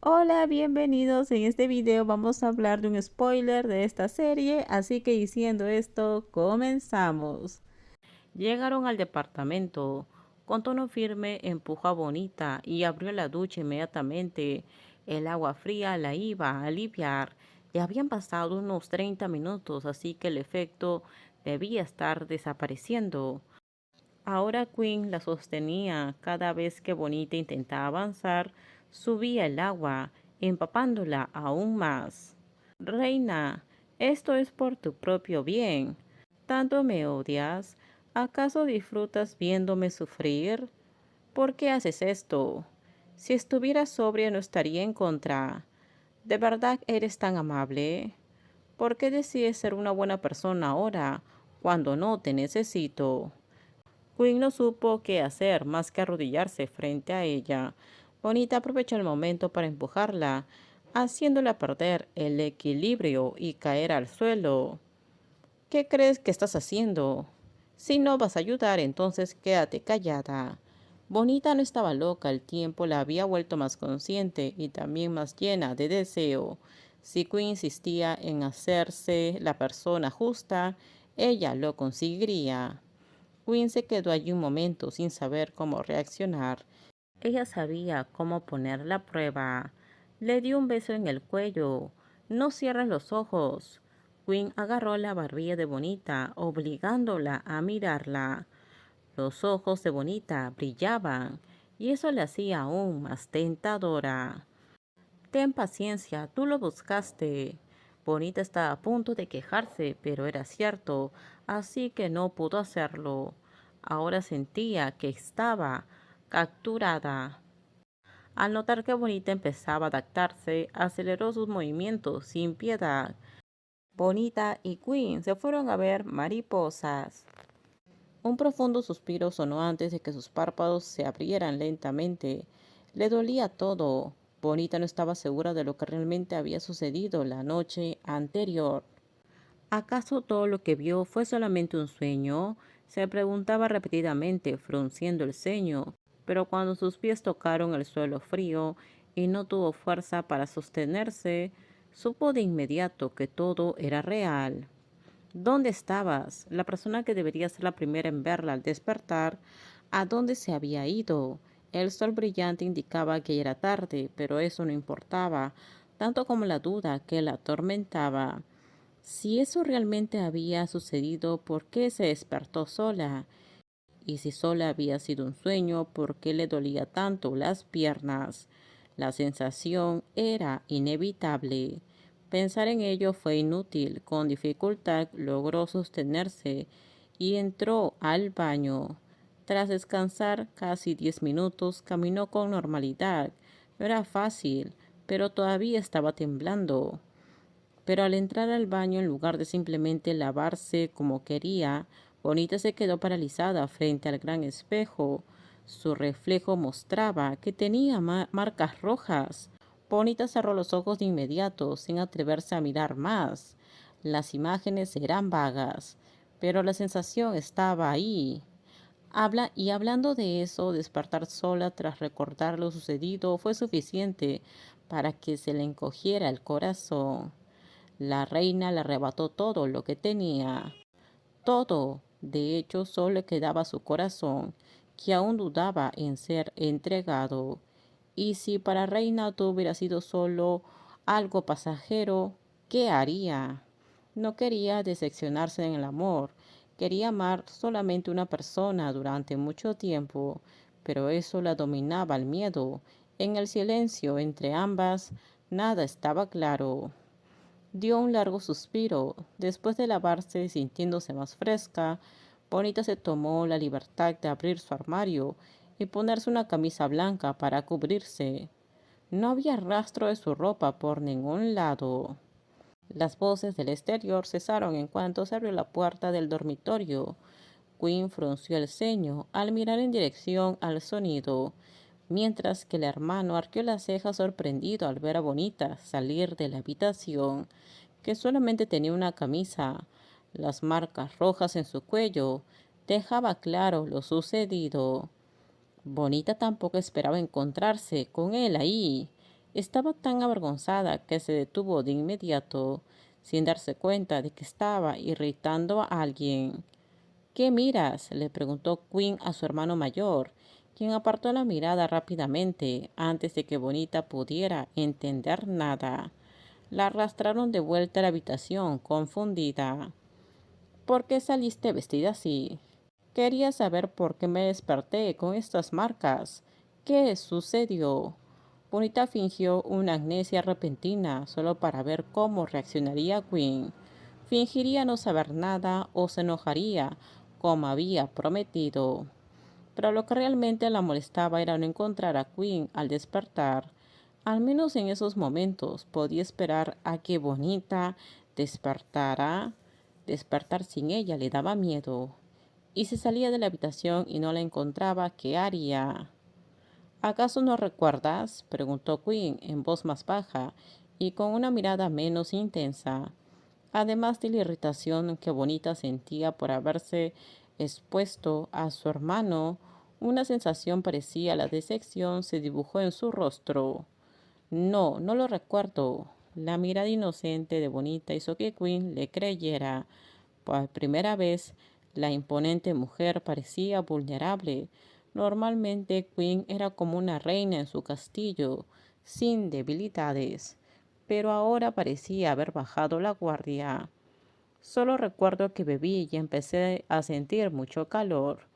Hola, bienvenidos. En este video vamos a hablar de un spoiler de esta serie, así que diciendo esto, comenzamos. Llegaron al departamento. Con tono firme empujó a Bonita y abrió la ducha inmediatamente. El agua fría la iba a aliviar. Ya habían pasado unos 30 minutos, así que el efecto debía estar desapareciendo. Ahora Quinn la sostenía. Cada vez que Bonita intentaba avanzar, subía el agua, empapándola aún más. Reina, esto es por tu propio bien. ¿Tanto me odias? ¿Acaso disfrutas viéndome sufrir? ¿Por qué haces esto? Si estuviera sobria no estaría en contra. ¿De verdad eres tan amable? ¿Por qué decides ser una buena persona ahora, cuando no te necesito? Quinn no supo qué hacer más que arrodillarse frente a ella. Bonita aprovechó el momento para empujarla, haciéndola perder el equilibrio y caer al suelo. ¿Qué crees que estás haciendo? Si no vas a ayudar, entonces quédate callada. Bonita no estaba loca, el tiempo la había vuelto más consciente y también más llena de deseo. Si Quinn insistía en hacerse la persona justa, ella lo conseguiría. Quinn se quedó allí un momento sin saber cómo reaccionar. Ella sabía cómo poner la prueba. Le dio un beso en el cuello. No cierres los ojos. Quinn agarró la barbilla de Bonita, obligándola a mirarla. Los ojos de Bonita brillaban, y eso le hacía aún más tentadora. Ten paciencia, tú lo buscaste. Bonita estaba a punto de quejarse, pero era cierto, así que no pudo hacerlo. Ahora sentía que estaba capturada. Al notar que Bonita empezaba a adaptarse, aceleró sus movimientos sin piedad. Bonita y Queen se fueron a ver mariposas. Un profundo suspiro sonó antes de que sus párpados se abrieran lentamente. Le dolía todo. Bonita no estaba segura de lo que realmente había sucedido la noche anterior. ¿Acaso todo lo que vio fue solamente un sueño? Se preguntaba repetidamente, frunciendo el ceño, pero cuando sus pies tocaron el suelo frío y no tuvo fuerza para sostenerse, supo de inmediato que todo era real. ¿Dónde estabas? La persona que debería ser la primera en verla al despertar, ¿a dónde se había ido? El sol brillante indicaba que era tarde, pero eso no importaba, tanto como la duda que la atormentaba. Si eso realmente había sucedido, ¿por qué se despertó sola? Y si sola había sido un sueño, ¿por qué le dolía tanto las piernas? La sensación era inevitable. Pensar en ello fue inútil. Con dificultad logró sostenerse y entró al baño. Tras descansar casi 10 minutos, caminó con normalidad. No era fácil, pero todavía estaba temblando. Pero al entrar al baño, en lugar de simplemente lavarse como quería, Bonita se quedó paralizada frente al gran espejo. Su reflejo mostraba que tenía marcas rojas. Bonita cerró los ojos de inmediato, sin atreverse a mirar más. Las imágenes eran vagas, pero la sensación estaba ahí. Hablando de eso, despertar sola tras recordar lo sucedido fue suficiente para que se le encogiera el corazón. La reina le arrebató todo lo que tenía, todo. De hecho, solo le quedaba su corazón, que aún dudaba en ser entregado. Y si para reina todo hubiera sido solo algo pasajero, ¿qué haría? No quería decepcionarse en el amor, quería amar solamente una persona durante mucho tiempo, pero eso la dominaba el miedo. En el silencio entre ambas, nada estaba claro. Dio un largo suspiro. Después de lavarse, sintiéndose más fresca, Bonita se tomó la libertad de abrir su armario y ponerse una camisa blanca para cubrirse. No había rastro de su ropa por ningún lado. Las voces del exterior cesaron en cuanto se abrió la puerta del dormitorio. Quinn frunció el ceño al mirar en dirección al sonido, mientras que el hermano arqueó las cejas sorprendido al ver a Bonita salir de la habitación, que solamente tenía una camisa. Las marcas rojas en su cuello dejaba claro lo sucedido. Bonita tampoco esperaba encontrarse con él ahí. Estaba tan avergonzada que se detuvo de inmediato, sin darse cuenta de que estaba irritando a alguien. ¿Qué miras?, le preguntó Quinn a su hermano mayor, quien apartó la mirada rápidamente antes de que Bonita pudiera entender nada. La arrastraron de vuelta a la habitación, confundida. ¿Por qué saliste vestida así? Quería saber por qué me desperté con estas marcas. ¿Qué sucedió? Bonita fingió una amnesia repentina solo para ver cómo reaccionaría Quinn. Fingiría no saber nada o se enojaría, como había prometido. Pero lo que realmente la molestaba era no encontrar a Quinn al despertar. Al menos en esos momentos podía esperar a que Bonita despertara. Despertar sin ella le daba miedo. Y si salía de la habitación y no la encontraba, ¿qué haría? ¿Acaso no recuerdas?, preguntó Quinn en voz más baja y con una mirada menos intensa. Además de la irritación que Bonita sentía por haberse expuesto a su hermano, una sensación parecida a la decepción se dibujó en su rostro. No, no lo recuerdo. La mirada inocente de Bonita hizo que Quinn le creyera. Por primera vez, la imponente mujer parecía vulnerable. Normalmente Quinn era como una reina en su castillo, sin debilidades, pero ahora parecía haber bajado la guardia. Solo recuerdo que bebí y empecé a sentir mucho calor.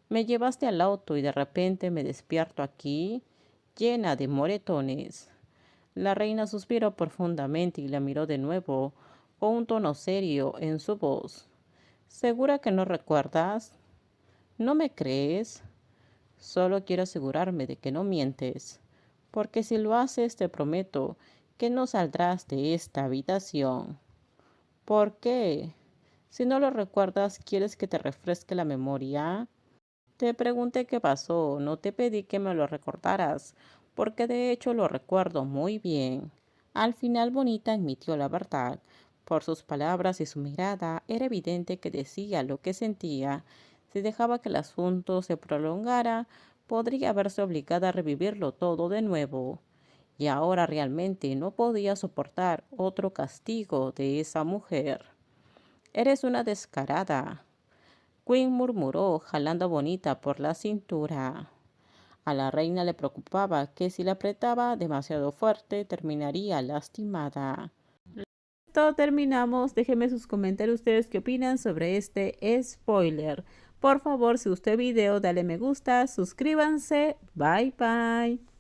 Me llevaste al auto y de repente me despierto aquí, llena de moretones. La reina suspiró profundamente y la miró de nuevo, con un tono serio en su voz. ¿Segura que no recuerdas? ¿No me crees? Solo quiero asegurarme de que no mientes, porque si lo haces te prometo que no saldrás de esta habitación. ¿Por qué? Si no lo recuerdas, ¿quieres que te refresque la memoria? Te pregunté qué pasó, no te pedí que me lo recordaras, porque de hecho lo recuerdo muy bien. Al final Bonita admitió la verdad. Por sus palabras y su mirada era evidente que decía lo que sentía. Si dejaba que el asunto se prolongara, podría verse obligada a revivirlo todo de nuevo. Y ahora realmente no podía soportar otro castigo de esa mujer. Eres una descarada, Quinn murmuró, jalando a Bonita por la cintura. A la reina le preocupaba que si la apretaba demasiado fuerte terminaría lastimada. Todo terminamos. Déjenme sus comentarios ustedes qué opinan sobre este spoiler. Por favor, si gustó el video, dale me gusta, suscríbanse. Bye bye.